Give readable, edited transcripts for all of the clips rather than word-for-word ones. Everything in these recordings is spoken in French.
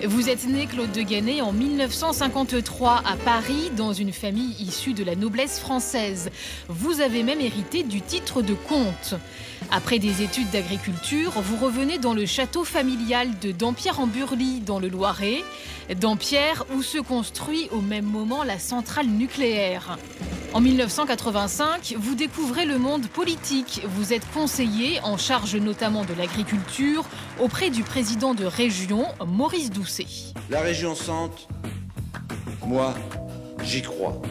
Vous êtes né, Claude de Ganay, en 1953 à Paris, dans une famille issue de la noblesse française. Vous avez même hérité du titre de comte. Après des études d'agriculture, vous revenez dans le château familial de Dampierre-en-Burly, dans le Loiret. Dampierre, où se construit au même moment la centrale nucléaire. En 1985, vous découvrez le monde politique. Vous êtes conseiller, en charge notamment de l'agriculture, auprès du président de région, Maurice Doucet. La région Centre, moi, j'y crois.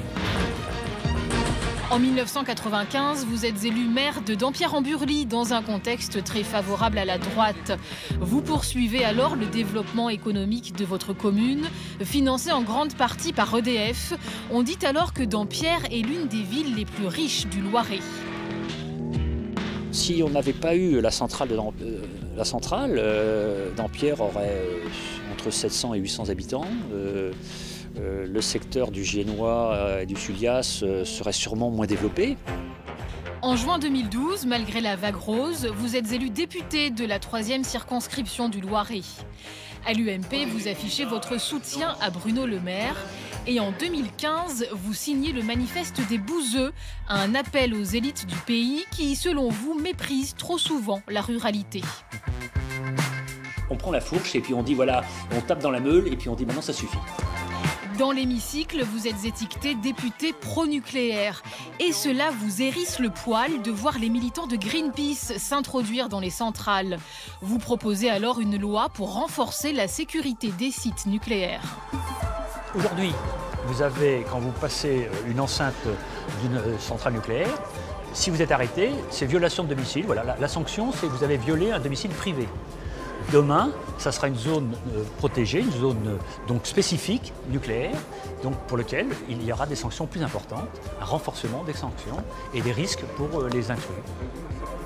En 1995, vous êtes élu maire de Dampierre-en-Burly dans un contexte très favorable à la droite. Vous poursuivez alors le développement économique de votre commune, financé en grande partie par EDF. On dit alors que Dampierre est l'une des villes les plus riches du Loiret. Si on n'avait pas eu la centrale, Dampierre aurait entre 700 et 800 habitants. Le secteur du Giennois et du Sulias serait sûrement moins développé. En juin 2012, malgré la vague rose, vous êtes élu député de la 3e circonscription du Loiret. À l'UMP, vous affichez votre soutien à Bruno Le Maire. Et en 2015, vous signez le manifeste des Bouzeux, un appel aux élites du pays qui, selon vous, méprisent trop souvent la ruralité. On prend la fourche et puis on dit voilà, on tape dans la meule et puis on dit maintenant ça suffit. Dans l'hémicycle, vous êtes étiqueté député pro-nucléaire. Et cela vous hérisse le poil de voir les militants de Greenpeace s'introduire dans les centrales. Vous proposez alors une loi pour renforcer la sécurité des sites nucléaires. Aujourd'hui, vous avez, quand vous passez une enceinte d'une centrale nucléaire, si vous êtes arrêté, c'est violation de domicile. Voilà, la sanction, c'est que vous avez violé un domicile privé. Demain, ça sera une zone protégée, une zone donc spécifique nucléaire, donc pour lequel il y aura des sanctions plus importantes, un renforcement des sanctions et des risques pour les intrus.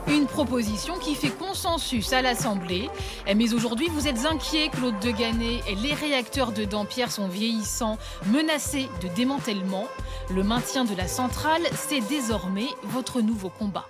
Une proposition qui fait consensus à l'Assemblée. Mais aujourd'hui, vous êtes inquiet, Claude de Ganay. Les réacteurs de Dampierre sont vieillissants, menacés de démantèlement. Le maintien de la centrale, c'est désormais votre nouveau combat.